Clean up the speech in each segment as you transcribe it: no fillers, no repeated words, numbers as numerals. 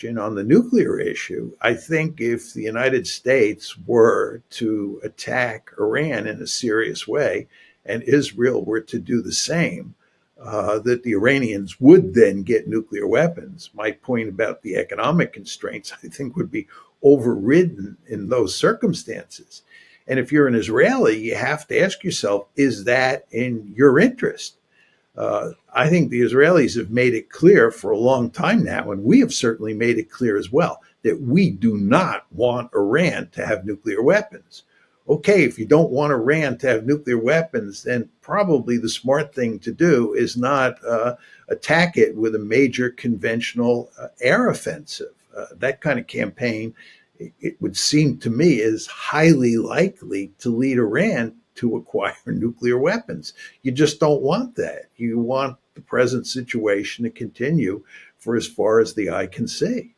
on the nuclear issue, I think if the United States were to attack Iran in a serious way and Israel were to do the same, that the Iranians would then get nuclear weapons. My point about the economic constraints, I think, would be overridden in those circumstances. And if you're an Israeli, you have to ask yourself, is that in your interest? I think the Israelis have made it clear for a long time now, and we have certainly made it clear as well, that we do not want Iran to have nuclear weapons. Okay, if you don't want Iran to have nuclear weapons, then probably the smart thing to do is not attack it with a major conventional air offensive. That kind of campaign, it would seem to me, is highly likely to lead Iran to acquire nuclear weapons. You just don't want that. You want the present situation to continue for as far as the eye can see.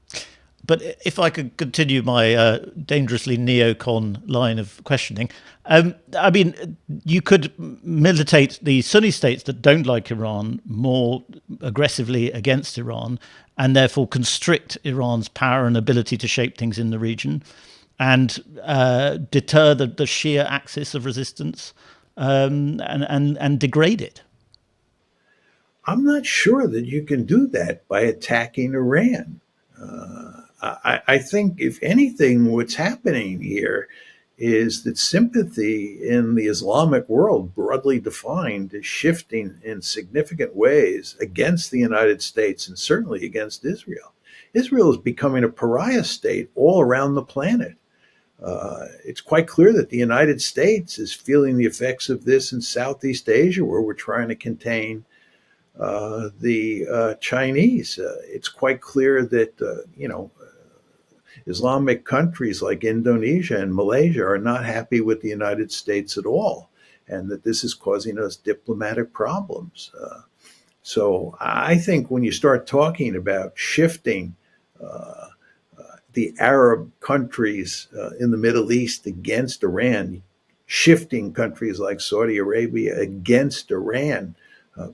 But if I could continue my dangerously neocon line of questioning, I mean, you could militate the Sunni states that don't like Iran more aggressively against Iran and therefore constrict Iran's power and ability to shape things in the region and deter the sheer axis of resistance and degrade it. I'm not sure that you can do that by attacking Iran. I think, if anything, what's happening here is that sympathy in the Islamic world, broadly defined, is shifting in significant ways against the United States and certainly against Israel. Israel is becoming a pariah state all around the planet. It's quite clear that the United States is feeling the effects of this in Southeast Asia, where we're trying to contain the Chinese. It's quite clear that, Islamic countries like Indonesia and Malaysia are not happy with the United States at all, and that this is causing us diplomatic problems. So I think when you start talking about shifting the Arab countries in the Middle East against Iran, shifting countries like Saudi Arabia against Iran,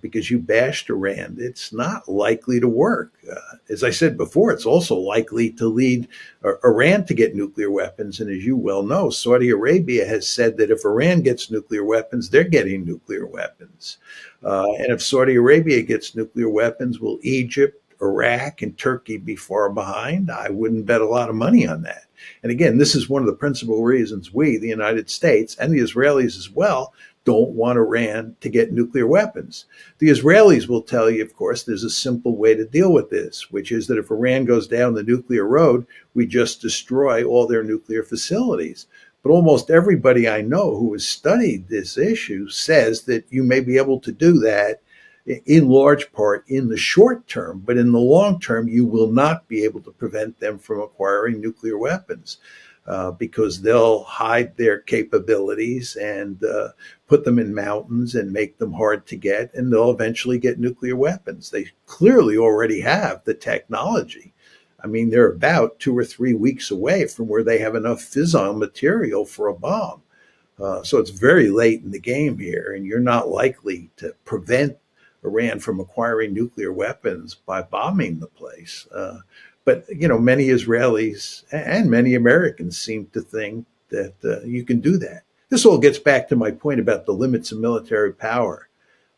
because you bashed Iran, it's not likely to work. As I said before, it's also likely to lead Iran to get nuclear weapons. And as you well know, Saudi Arabia has said that if Iran gets nuclear weapons, they're getting nuclear weapons. And if Saudi Arabia gets nuclear weapons, will Egypt, Iraq, and Turkey be far behind? I wouldn't bet a lot of money on that. And again, this is one of the principal reasons we, the United States, and the Israelis as well, don't want Iran to get nuclear weapons. The Israelis will tell you, of course, there's a simple way to deal with this, which is that if Iran goes down the nuclear road, we just destroy all their nuclear facilities. But almost everybody I know who has studied this issue says that you may be able to do that in large part in the short term, but in the long term, you will not be able to prevent them from acquiring nuclear weapons. Because they'll hide their capabilities and put them in mountains and make them hard to get, and they'll eventually get nuclear weapons. They clearly already have the technology. I mean, they're about 2 or 3 weeks away from where they have enough fissile material for a bomb. So it's very late in the game here, and you're not likely to prevent Iran from acquiring nuclear weapons by bombing the place. But, many Israelis and many Americans seem to think that you can do that. This all gets back to my point about the limits of military power.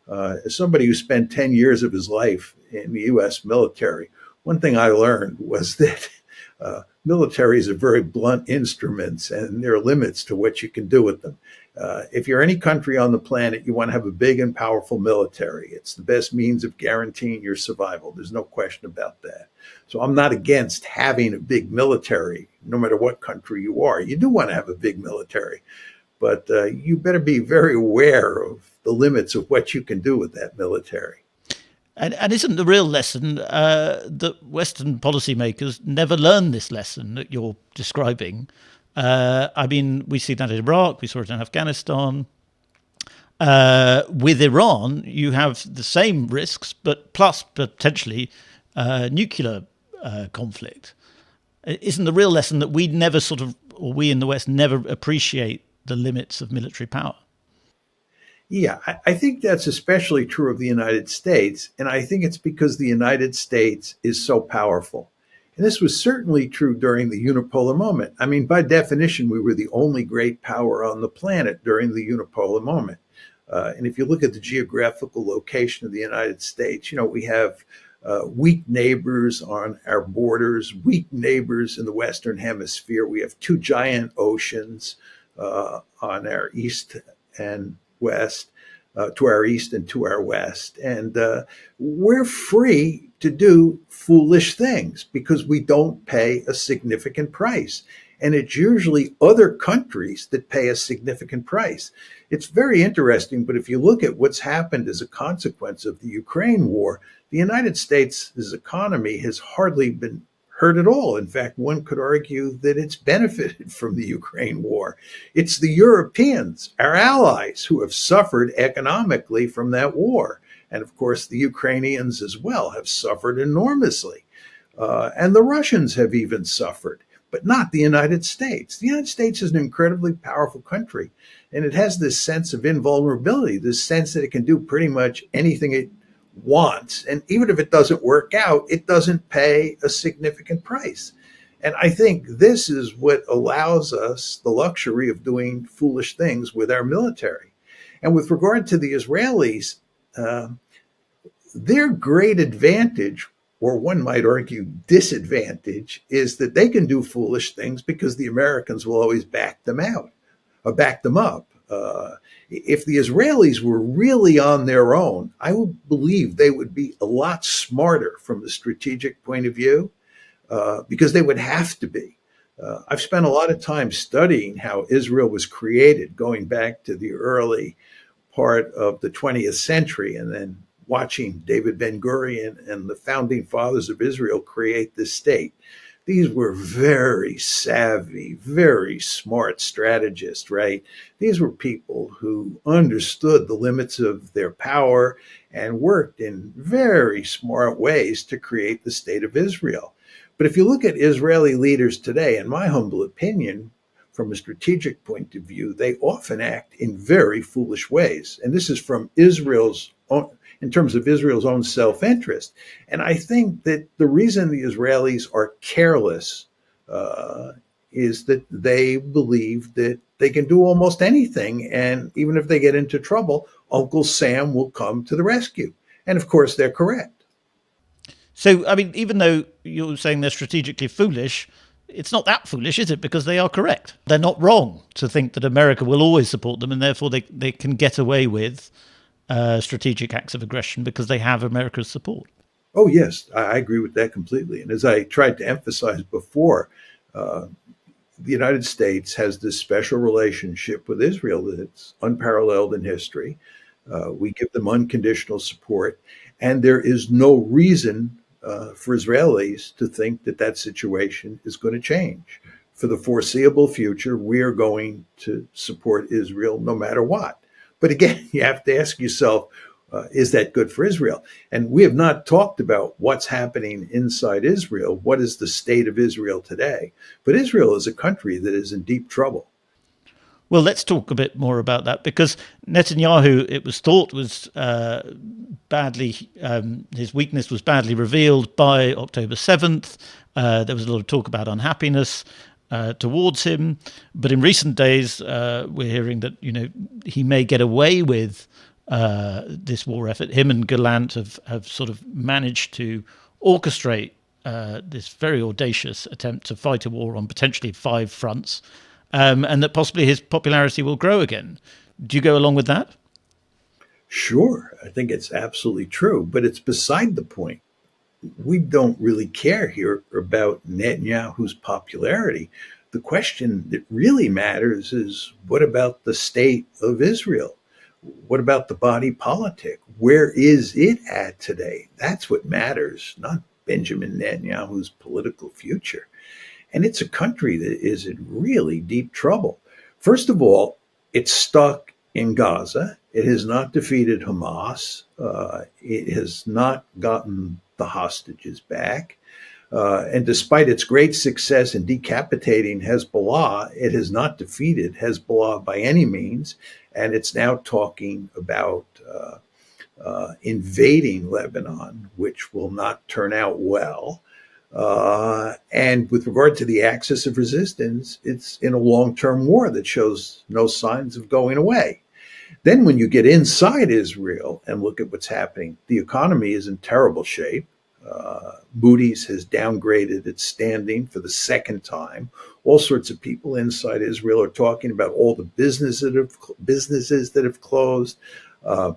As somebody who spent 10 years of his life in the U.S. military, one thing I learned was that militaries are very blunt instruments, and there are limits to what you can do with them. If you're any country on the planet, you want to have a big and powerful military. It's the best means of guaranteeing your survival. There's no question about that. So I'm not against having a big military, no matter what country you are. You do want to have a big military, but you better be very aware of the limits of what you can do with that military. And isn't the real lesson that Western policymakers never learn this lesson that you're describing? I mean, we see that in Iraq, we saw it in Afghanistan. With Iran, you have the same risks, but plus potentially nuclear conflict. Isn't the real lesson that we never or we in the West never appreciate the limits of military power? Yeah, I think that's especially true of the United States. And I think it's because the United States is so powerful. And this was certainly true during the unipolar moment. I mean, by definition, we were the only great power on the planet during the unipolar moment. And if you look at the geographical location of the United States, we have weak neighbors on our borders, weak neighbors in the Western Hemisphere. We have two giant oceans on our east and west, to our east and to our west. And we're free to do foolish things because we don't pay a significant price. And it's usually other countries that pay a significant price. It's very interesting, but if you look at what's happened as a consequence of the Ukraine war, the United States' economy has hardly been hurt at all. In fact, one could argue that it's benefited from the Ukraine war. It's the Europeans, our allies, who have suffered economically from that war. And of course, the Ukrainians as well have suffered enormously. And the Russians have even suffered, but not the United States. The United States is an incredibly powerful country, and it has this sense of invulnerability, this sense that it can do pretty much anything it wants. And even if it doesn't work out, it doesn't pay a significant price. And I think this is what allows us the luxury of doing foolish things with our military. And with regard to the Israelis, their great advantage, or one might argue disadvantage, is that they can do foolish things because the Americans will always back them out, or back them up. If the Israelis were really on their own, I would believe they would be a lot smarter from a strategic point of view, because they would have to be. I've spent a lot of time studying how Israel was created, going back to the early part of the 20th century, and then watching David Ben-Gurion and the founding fathers of Israel create this state. These were very savvy, very smart strategists, right? These were people who understood the limits of their power and worked in very smart ways to create the state of Israel. But if you look at Israeli leaders today, in my humble opinion, from a strategic point of view, they often act in very foolish ways. And this is from Israel's own, in terms of Israel's own self-interest. And I think that the reason the Israelis are careless is that they believe that they can do almost anything. And even if they get into trouble, Uncle Sam will come to the rescue. And of course, they're correct. So, I mean, even though you're saying they're strategically foolish, it's not that foolish, is it? Because they are correct. They're not wrong to think that America will always support them, and therefore they can get away with strategic acts of aggression because they have America's support. Oh, yes, I agree with that completely. And as I tried to emphasize before, the United States has this special relationship with Israel that's unparalleled in history. We give them unconditional support, and there is no reason for Israelis to think that that situation is going to change. For the foreseeable future, we are going to support Israel no matter what. But again, you have to ask yourself, is that good for Israel? And we have not talked about what's happening inside Israel. What is the state of Israel today? But Israel is a country that is in deep trouble. Well, let's talk a bit more about that, because Netanyahu, it was thought, was badly, his weakness was badly revealed by October 7th. There was a lot of talk about unhappiness towards him. But in recent days, we're hearing that, he may get away with this war effort. Him and Gallant have sort of managed to orchestrate this very audacious attempt to fight a war on potentially 5 fronts. And that possibly his popularity will grow again. Do you go along with that? Sure, I think it's absolutely true, but it's beside the point. We don't really care here about Netanyahu's popularity. The question that really matters is, what about the state of Israel? What about the body politic? Where is it at today? That's what matters, not Benjamin Netanyahu's political future. And it's a country that is in really deep trouble. First of all, it's stuck in Gaza. It has not defeated Hamas. It has not gotten the hostages back. And despite its great success in decapitating Hezbollah, it has not defeated Hezbollah by any means. And it's now talking about invading Lebanon, which will not turn out well. And with regard to the axis of resistance, it's in a long term war that shows no signs of going away. Then, when you get inside Israel and look at what's happening, the economy is in terrible shape. Moody's has downgraded its standing for the second time. All sorts of people inside Israel are talking about all the businesses that have closed, uh,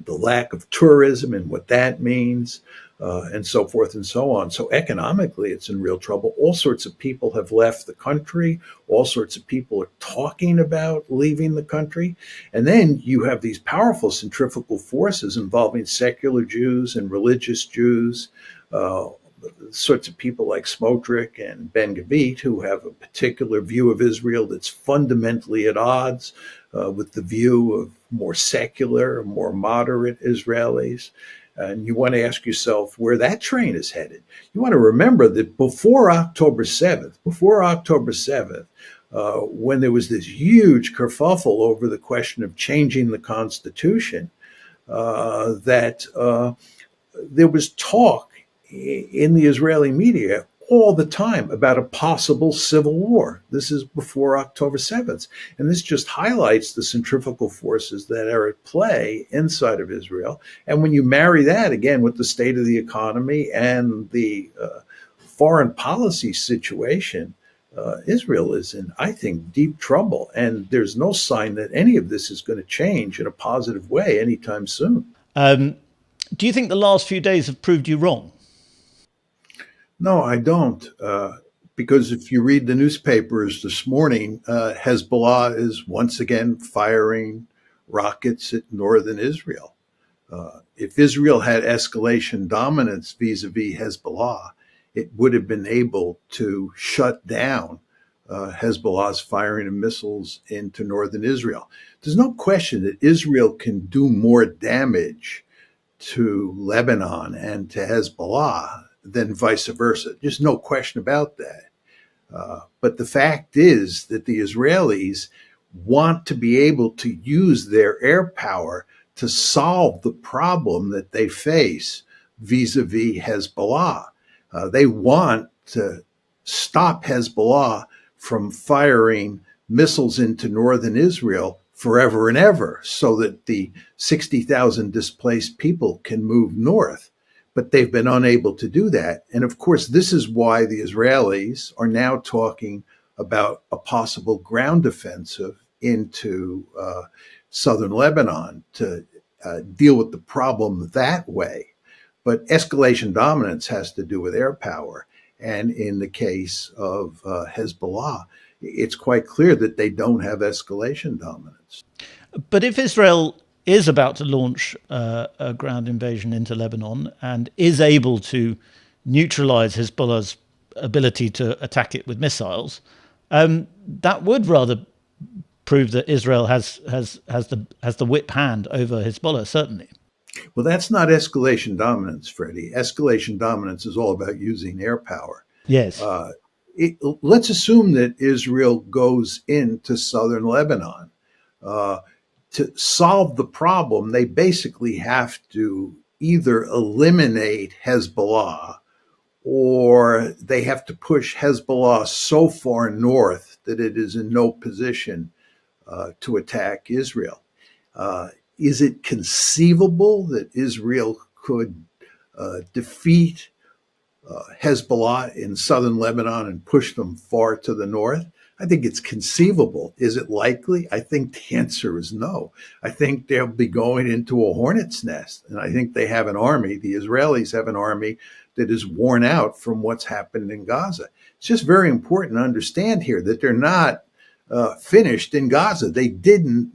the lack of tourism and what that means, and so forth and so on. So economically, it's in real trouble. All sorts of people have left the country. All sorts of people are talking about leaving the country. And then you have these powerful centrifugal forces involving secular Jews and religious Jews. Uh, Sorts of people like Smotrich and Ben Gavit, who have a particular view of Israel that's fundamentally at odds with the view of more secular, more moderate Israelis. And you want to ask yourself where that train is headed. You want to remember that before October 7th, when there was this huge kerfuffle over the question of changing the Constitution, that there was talk in the Israeli media all the time about a possible civil war. This is before October 7th. And this just highlights the centrifugal forces that are at play inside of Israel. And when you marry that again with the state of the economy and the foreign policy situation, Israel is in, I think, deep trouble. And there's no sign that any of this is going to change in a positive way anytime soon. Um, do you think the last few days have proved you wrong? No, I don't. Because if you read the newspapers this morning, Hezbollah is once again firing rockets at northern Israel. If Israel had escalation dominance vis a vis Hezbollah, it would have been able to shut down Hezbollah's firing of missiles into northern Israel. There's no question that Israel can do more damage to Lebanon and to Hezbollah than vice versa. There's no question about that. But the fact is that the Israelis want to be able to use their air power to solve the problem that they face vis a vis Hezbollah. They want to stop Hezbollah from firing missiles into northern Israel forever and ever so that the 60,000 displaced people can move north. But they've been unable to do that. And of course, this is why the Israelis are now talking about a possible ground offensive into southern Lebanon to deal with the problem that way. But escalation dominance has to do with air power. And in the case of Hezbollah, it's quite clear that they don't have escalation dominance. But if Israel is about to launch a ground invasion into Lebanon and is able to neutralize Hezbollah's ability to attack it with missiles, that would rather prove that Israel has the whip hand over Hezbollah, certainly. Well, that's not escalation dominance, Freddie. Escalation dominance is all about using air power. Yes. Let's assume that Israel goes into southern Lebanon. To solve the problem, they basically have to either eliminate Hezbollah or they have to push Hezbollah so far north that it is in no position to attack Israel. Is it conceivable that Israel could defeat Hezbollah in southern Lebanon and push them far to the north? I think it's conceivable. Is it likely? I think the answer is no. I think they'll be going into a hornet's nest. And I think they have an army. The Israelis have an army that is worn out from what's happened in Gaza. It's just very important to understand here that they're not finished in Gaza. They didn't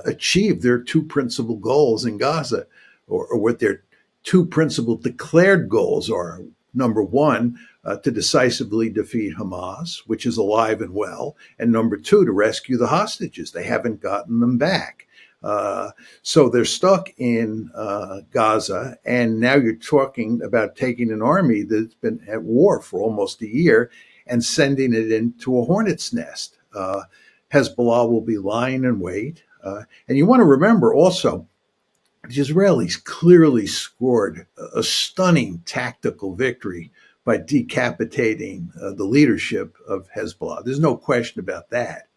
achieve their two principal goals in Gaza, or what their two principal declared goals are. Number one, to decisively defeat Hamas, which is alive and well. And number two, to rescue the hostages. They haven't gotten them back. So they're stuck in Gaza. And now you're talking about taking an army that's been at war for almost a year and sending it into a hornet's nest. Hezbollah will be lying in wait. And you want to remember also, the Israelis clearly scored a stunning tactical victory by decapitating the leadership of Hezbollah. There's no question about that.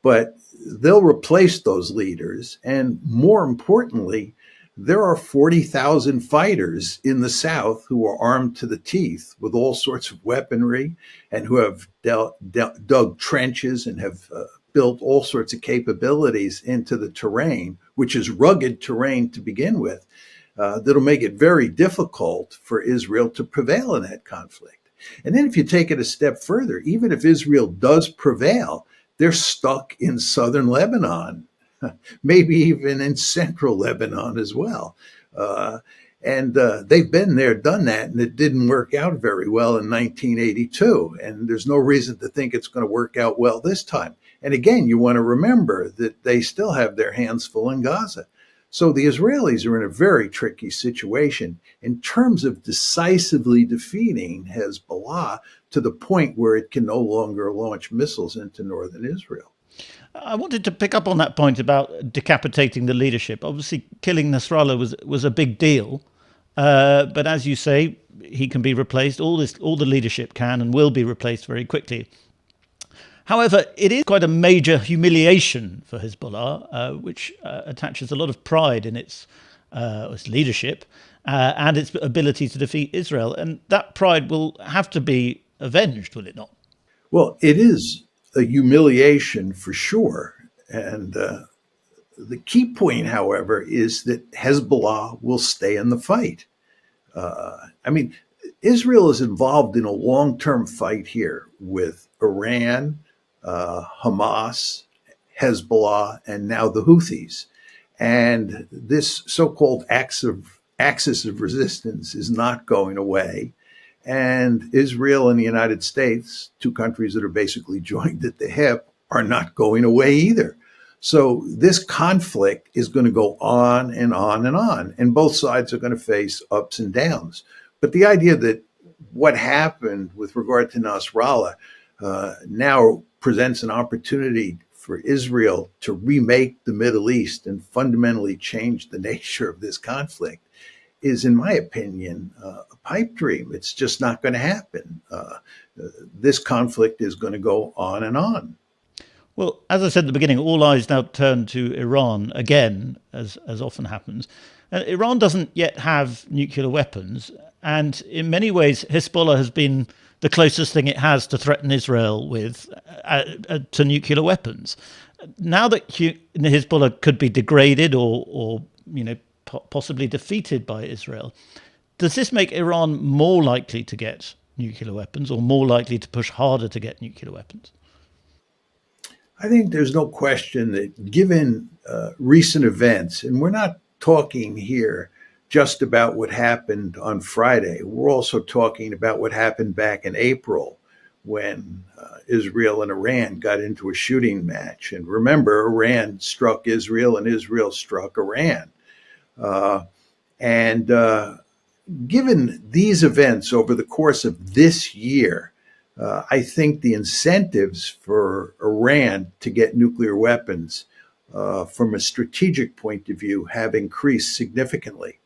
But they'll replace those leaders. And more importantly, there are 40,000 fighters in the South who are armed to the teeth with all sorts of weaponry and who have dug trenches and have built all sorts of capabilities into the terrain, which is rugged terrain to begin with, that'll make it very difficult for Israel to prevail in that conflict. And then if you take it a step further, even if Israel does prevail, they're stuck in southern Lebanon, maybe even in central Lebanon as well. And they've been there, done that, and it didn't work out very well in 1982. And there's no reason to think it's going to work out well this time. And again, you want to remember that they still have their hands full in Gaza. So the Israelis are in a very tricky situation in terms of decisively defeating Hezbollah to the point where it can no longer launch missiles into northern Israel. I wanted to pick up on that point about decapitating the leadership. Obviously, killing Nasrallah was a big deal, but as you say, he can be replaced. All the leadership can and will be replaced very quickly. However, it is quite a major humiliation for Hezbollah, which attaches a lot of pride in its leadership and its ability to defeat Israel. And that pride will have to be avenged, will it not? Well, it is a humiliation for sure. And the key point, however, is that Hezbollah will stay in the fight. I mean, Israel is involved in a long-term fight here with Iran, Hamas, Hezbollah, and now the Houthis. And this so-called axis of resistance is not going away. And Israel and the United States, two countries that are basically joined at the hip, are not going away either. So this conflict is going to go on and on and on. And both sides are going to face ups and downs. But the idea that what happened with regard to Nasrallah now presents an opportunity for Israel to remake the Middle East and fundamentally change the nature of this conflict is, in my opinion, a pipe dream. It's just not going to happen. This conflict is going to go on and on. Well, as I said at the beginning, all eyes now turn to Iran again, as often happens. Iran doesn't yet have nuclear weapons, and in many ways, Hezbollah has been the closest thing it has to threaten Israel with to nuclear weapons. Now that Hezbollah could be degraded or possibly defeated by Israel, does this make Iran more likely to get nuclear weapons or more likely to push harder to get nuclear weapons? I think there's no question that given recent events, and we're not talking here just about what happened on Friday, we're also talking about what happened back in April when Israel and Iran got into a shooting match. And remember, Iran struck Israel and Israel struck Iran. And given these events over the course of this year, I think the incentives for Iran to get nuclear weapons from a strategic point of view have increased significantly.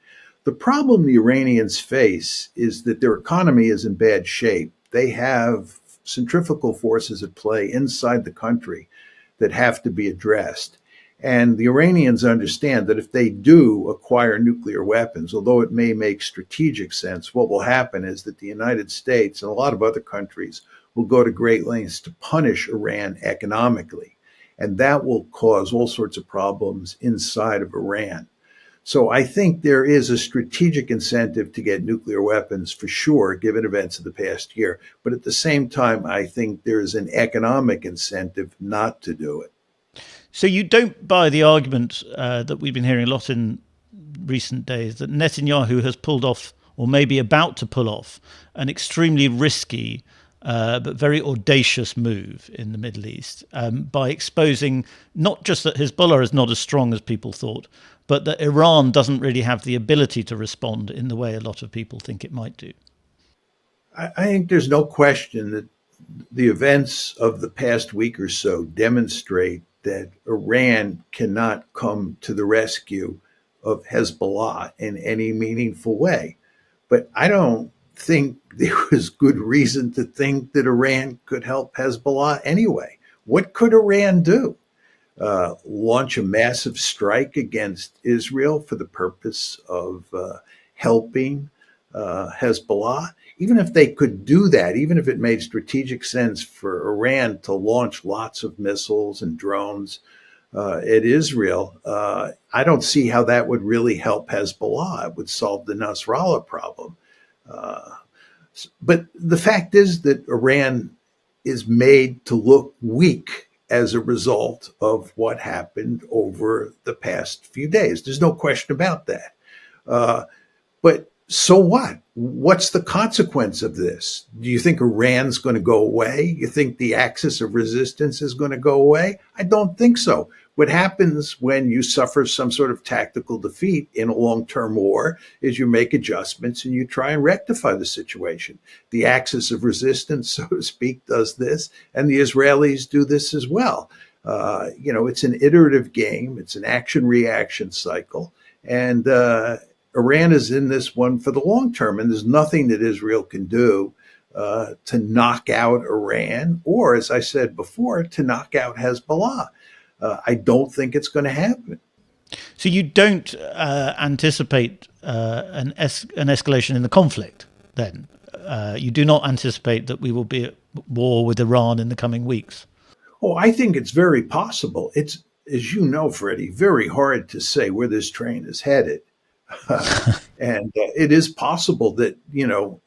The problem the Iranians face is that their economy is in bad shape. They have centrifugal forces at play inside the country that have to be addressed. And the Iranians understand that if they do acquire nuclear weapons, although it may make strategic sense, what will happen is that the United States and a lot of other countries will go to great lengths to punish Iran economically. And that will cause all sorts of problems inside of Iran. So I think there is a strategic incentive to get nuclear weapons for sure, given events of the past year. But at the same time, I think there is an economic incentive not to do it. So you don't buy the argument that we've been hearing a lot in recent days that Netanyahu has pulled off, or maybe about to pull off, an extremely risky but very audacious move in the Middle East by exposing not just that Hezbollah is not as strong as people thought, but that Iran doesn't really have the ability to respond in the way a lot of people think it might do. I think there's no question that the events of the past week or so demonstrate that Iran cannot come to the rescue of Hezbollah in any meaningful way. But I don't think there was good reason to think that Iran could help Hezbollah anyway. What could Iran do? Launch a massive strike against Israel for the purpose of helping Hezbollah? Even if they could do that, even if it made strategic sense for Iran to launch lots of missiles and drones at Israel, I don't see how that would really help Hezbollah. It would solve the Nasrallah problem. Uh, but the fact is that Iran is made to look weak as a result of what happened over the past few days. There's no question about that. Uh, but so what? What's the consequence of this? Do you think Iran's going to go away? You think the axis of resistance is going to go away? I don't think so. What happens when you suffer some sort of tactical defeat in a long-term war is you make adjustments and you try and rectify the situation. The axis of resistance, so to speak, does this, and the Israelis do this as well. It's an iterative game. It's an action-reaction cycle. And Iran is in this one for the long term, and there's nothing that Israel can do to knock out Iran or, as I said before, to knock out Hezbollah. I don't think it's going to happen. So you don't anticipate an escalation in the conflict, then? You do not anticipate that we will be at war with Iran in the coming weeks? Oh, I think it's very possible. It's, as you know, Freddie, very hard to say where this train is headed. And it is possible that,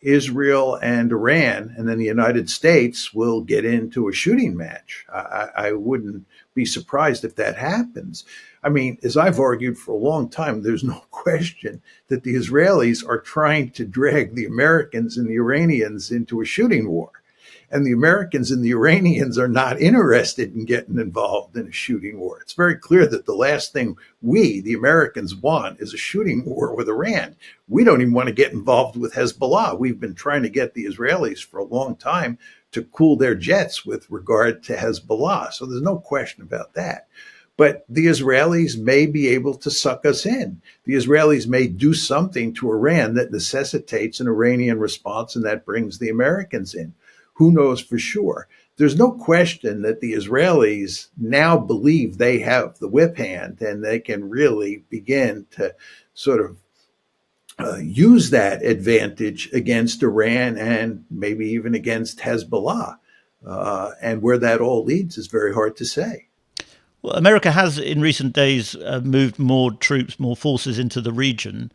Israel and Iran and then the United States will get into a shooting match. I wouldn't be surprised if that happens. I mean, as I've argued for a long time, there's no question that the Israelis are trying to drag the Americans and the Iranians into a shooting war. And the Americans and the Iranians are not interested in getting involved in a shooting war. It's very clear that the last thing we, the Americans, want is a shooting war with Iran. We don't even want to get involved with Hezbollah. We've been trying to get the Israelis for a long time to cool their jets with regard to Hezbollah. So there's no question about that. But the Israelis may be able to suck us in. The Israelis may do something to Iran that necessitates an Iranian response, and that brings the Americans in. Who knows for sure? There's no question that the Israelis now believe they have the whip hand and they can really begin to sort of use that advantage against Iran and maybe even against Hezbollah. And where that all leads is very hard to say. Well, America has in recent days moved more troops, more forces into the region.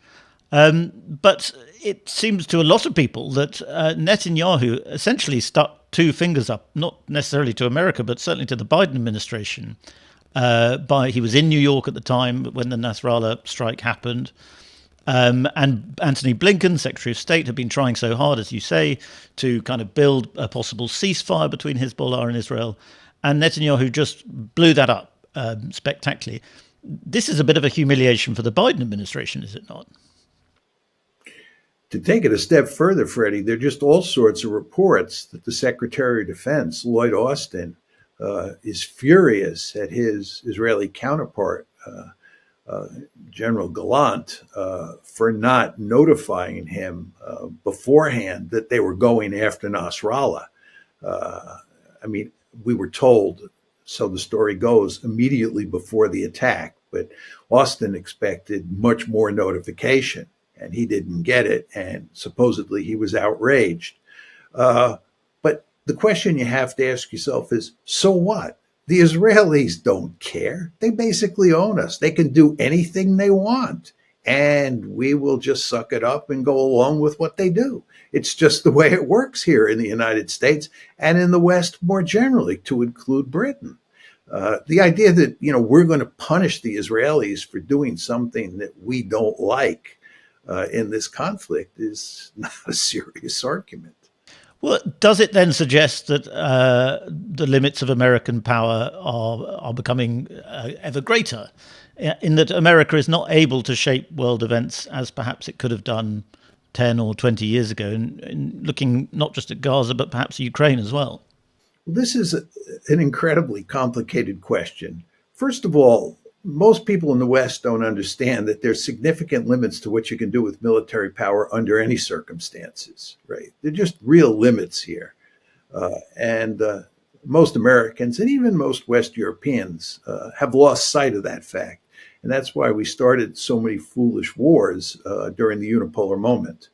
But it seems to a lot of people that Netanyahu essentially stuck two fingers up, not necessarily to America, but certainly to the Biden administration. He was in New York at the time when the Nasrallah strike happened. And Antony Blinken, Secretary of State, had been trying so hard, as you say, to kind of build a possible ceasefire between Hezbollah and Israel. And Netanyahu just blew that up spectacularly. This is a bit of a humiliation for the Biden administration, is it not? To take it a step further, Freddie, there are just all sorts of reports that the Secretary of Defense, Lloyd Austin, is furious at his Israeli counterpart, General Gallant, for not notifying him beforehand that they were going after Nasrallah. We were told, so the story goes, immediately before the attack, but Austin expected much more notification. And he didn't get it, and supposedly he was outraged. But the question you have to ask yourself is, so what? The Israelis don't care. They basically own us. They can do anything they want, and we will just suck it up and go along with what they do. It's just the way it works here in the United States and in the West more generally, to include Britain. The idea that, we're going to punish the Israelis for doing something that we don't like in this conflict is not a serious argument. Well, does it then suggest that the limits of American power are becoming ever greater, in that America is not able to shape world events as perhaps it could have done 10 or 20 years ago, in looking not just at Gaza, but perhaps Ukraine as well? This is an incredibly complicated question. First of all, most people in the West don't understand that there's significant limits to what you can do with military power under any circumstances, right? They're just real limits here. And most Americans and even most West Europeans have lost sight of that fact. And that's why we started so many foolish wars during the unipolar moment.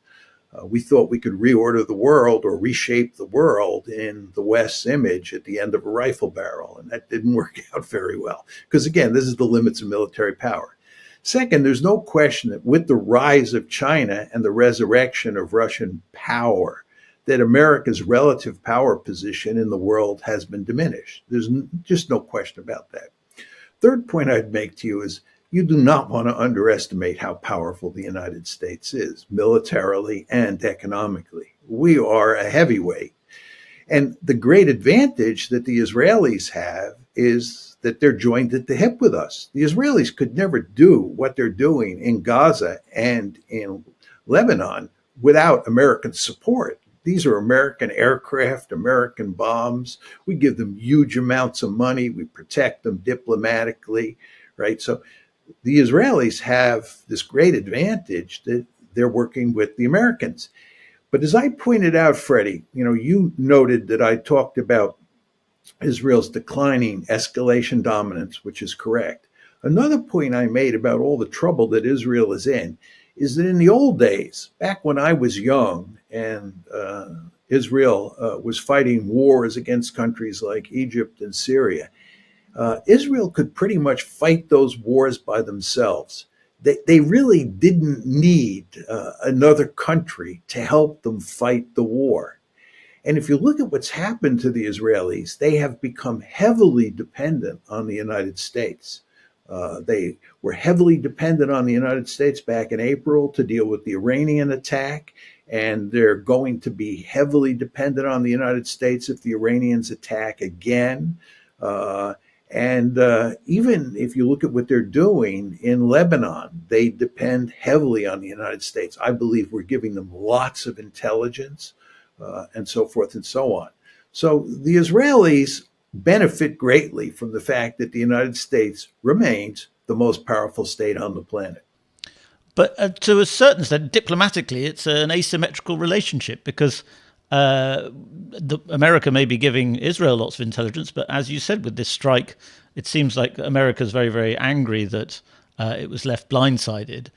We thought we could reorder the world or reshape the world in the West's image at the end of a rifle barrel. And that didn't work out very well. Because again, this is the limits of military power. Second, there's no question that with the rise of China and the resurrection of Russian power, that America's relative power position in the world has been diminished. There's just no question about that. Third point I'd make to you is you do not want to underestimate how powerful the United States is, militarily and economically. We are a heavyweight. And the great advantage that the Israelis have is that they're joined at the hip with us. The Israelis could never do what they're doing in Gaza and in Lebanon without American support. These are American aircraft, American bombs. We give them huge amounts of money. We protect them diplomatically, right? So the Israelis have this great advantage that they're working with the Americans. But as I pointed out, Freddie, you noted that I talked about Israel's declining escalation dominance, which is correct. Another point I made about all the trouble that Israel is in is that in the old days, back when I was young and Israel was fighting wars against countries like Egypt and Syria, Israel could pretty much fight those wars by themselves. They really didn't need another country to help them fight the war. And if you look at what's happened to the Israelis, they have become heavily dependent on the United States. They were heavily dependent on the United States back in April to deal with the Iranian attack, and they're going to be heavily dependent on the United States if the Iranians attack again. And even if you look at what they're doing in Lebanon, they depend heavily on the United States. I believe we're giving them lots of intelligence and so forth and so on. So the Israelis benefit greatly from the fact that the United States remains the most powerful state on the planet. But to a certain extent, diplomatically, it's an asymmetrical relationship because America may be giving Israel lots of intelligence, but as you said, with this strike, it seems like America's very, very angry that it was left blindsided.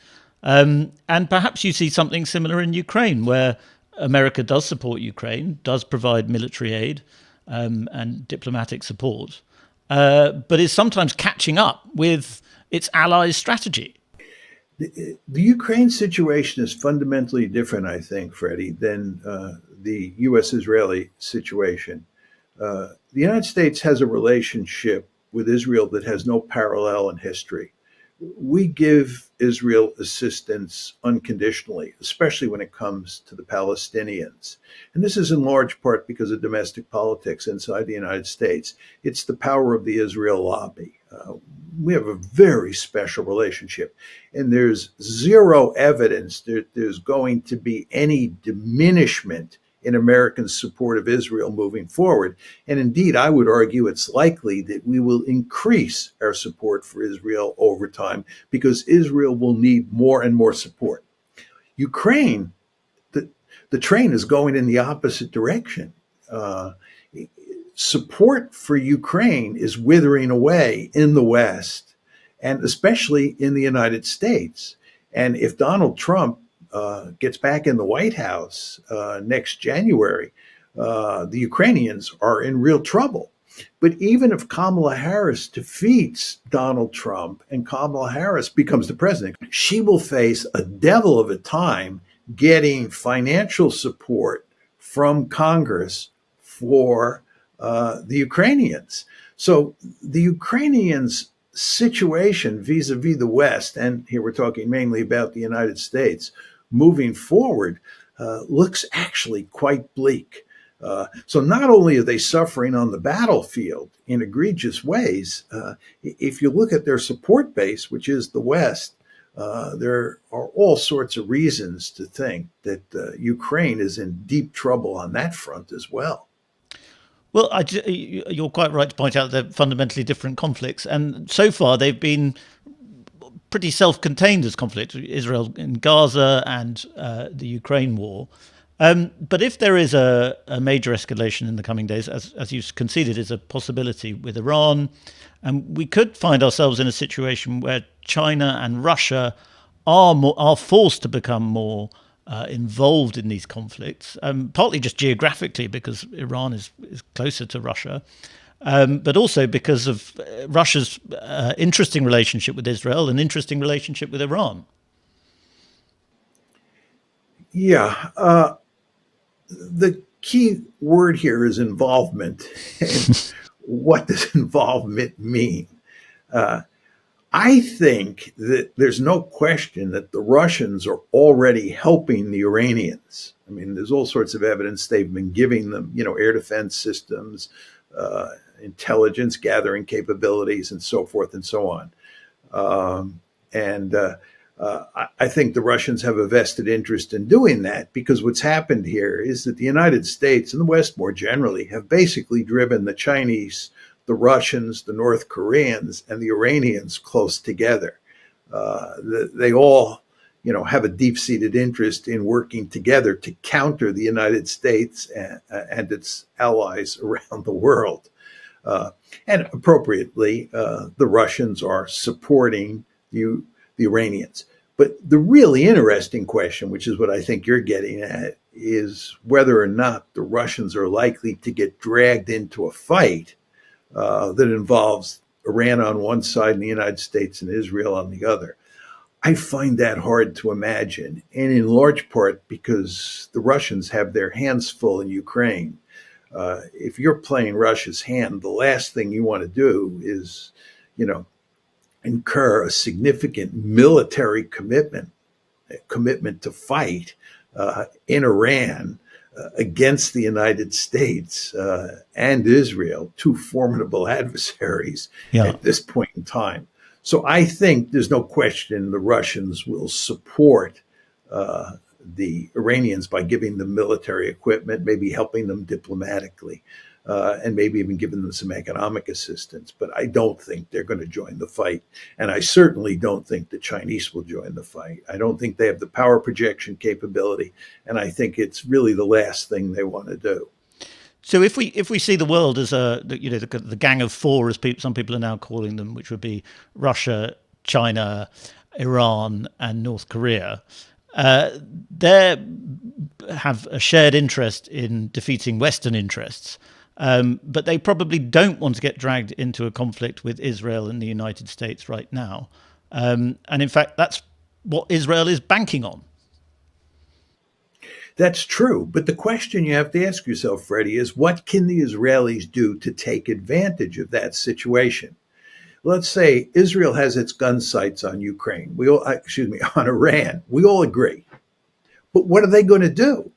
And perhaps you see something similar in Ukraine, where America does support Ukraine, does provide military aid and diplomatic support, but is sometimes catching up with its allies' strategy. The Ukraine situation is fundamentally different, I think, Freddie, than the U.S.-Israeli situation. The United States has a relationship with Israel that has no parallel in history. We give Israel assistance unconditionally, especially when it comes to the Palestinians. And this is in large part because of domestic politics inside the United States. It's the power of the Israel lobby. We have a very special relationship, and there's zero evidence that there's going to be any diminishment in American support of Israel moving forward. And indeed, I would argue it's likely that we will increase our support for Israel over time because Israel will need more and more support. Ukraine, the train is going in the opposite direction. Support for Ukraine is withering away in the West, and especially in the United States. And if Donald Trump gets back in the White House next January, the Ukrainians are in real trouble. But even if Kamala Harris defeats Donald Trump and Kamala Harris becomes the president, she will face a devil of a time getting financial support from Congress for the Ukrainians. So the Ukrainians' situation vis-a-vis the West, and here we're talking mainly about the United States, moving forward, looks actually quite bleak. So not only are they suffering on the battlefield in egregious ways, if you look at their support base, which is the West, there are all sorts of reasons to think that Ukraine is in deep trouble on that front as well. Well, you're quite right to point out they're fundamentally different conflicts, and so far they've been pretty self-contained as conflict. Israel in Gaza and the Ukraine war. But if there is a major escalation in the coming days, as you conceded, is a possibility with Iran, and we could find ourselves in a situation where China and Russia are forced to become more involved in these conflicts, partly just geographically because Iran is closer to Russia, but also because of Russia's interesting relationship with Israel and interesting relationship with Iran. Yeah. The key word here is involvement. And what does involvement mean? I think that there's no question that the Russians are already helping the Iranians. I mean, there's all sorts of evidence they've been giving them, air defense systems, intelligence gathering capabilities, and so forth and so on. And I think the Russians have a vested interest in doing that because what's happened here is that the United States and the West more generally have basically driven the Chinese, the Russians, the North Koreans, and the Iranians close together. They all, have a deep-seated interest in working together to counter the United States and its allies around the world. And appropriately, the Russians are supporting the Iranians. But the really interesting question, which is what I think you're getting at, is whether or not the Russians are likely to get dragged into a fight that involves Iran on one side and the United States and Israel on the other. I find that hard to imagine, and in large part because the Russians have their hands full in Ukraine. If you're playing Russia's hand, the last thing you want to do is, incur a significant military commitment to fight in Iran against the United States and Israel, two formidable adversaries Yeah. at this point in time. So I think there's no question the Russians will support the Iranians by giving them military equipment, maybe helping them diplomatically, and maybe even giving them some economic assistance. But I don't think they're going to join the fight. And I certainly don't think the Chinese will join the fight. I don't think they have the power projection capability. And I think it's really the last thing they want to do. So if we see the world as the gang of four, as some people are now calling them, which would be Russia, China, Iran, and North Korea, they have a shared interest in defeating Western interests, but they probably don't want to get dragged into a conflict with Israel and the United States right now. And in fact, that's what Israel is banking on. That's true. But the question you have to ask yourself, Freddie, is what can the Israelis do to take advantage of that situation? Let's say Israel has its gun sights on Ukraine. On Iran. We all agree. But what are they going to do?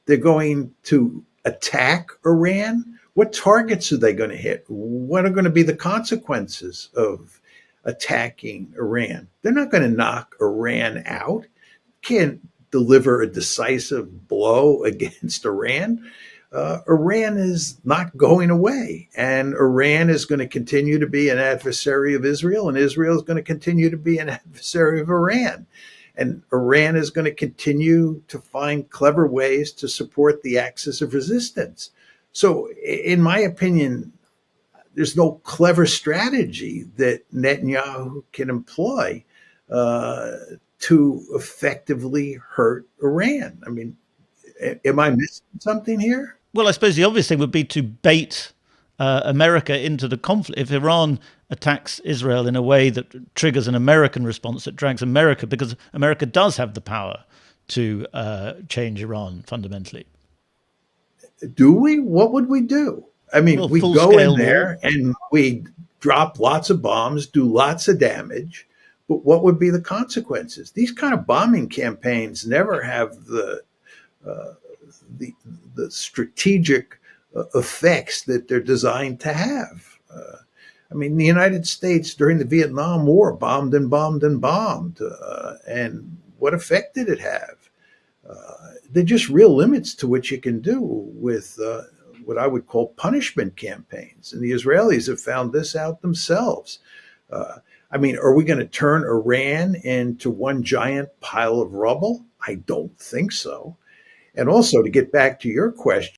They're going to attack Iran? What targets are they going to hit? What are going to be the consequences of attacking Iran? They're not going to knock Iran out. Can't deliver a decisive blow against Iran. Iran is not going away, and Iran is going to continue to be an adversary of Israel, and Israel is going to continue to be an adversary of Iran. And Iran is going to continue to find clever ways to support the axis of resistance. So, in my opinion, there's no clever strategy that Netanyahu can employ to effectively hurt Iran. I mean, am I missing something here? Well, I suppose the obvious thing would be to bait America into the conflict. If Iran attacks Israel in a way that triggers an American response that drags America, because America does have the power to change Iran fundamentally. Do we? What would we do? I mean, we go in there and we drop lots of bombs, do lots of damage. But what would be the consequences? These kind of bombing campaigns never have the strategic effects that they're designed to have. I mean, the United States during the Vietnam War bombed and bombed and bombed. And what effect did it have? There are just real limits to what you can do with what I would call punishment campaigns. And the Israelis have found this out themselves. Uh, I mean, are we going to turn Iran into one giant pile of rubble? I don't think so. And also, to get back to your question,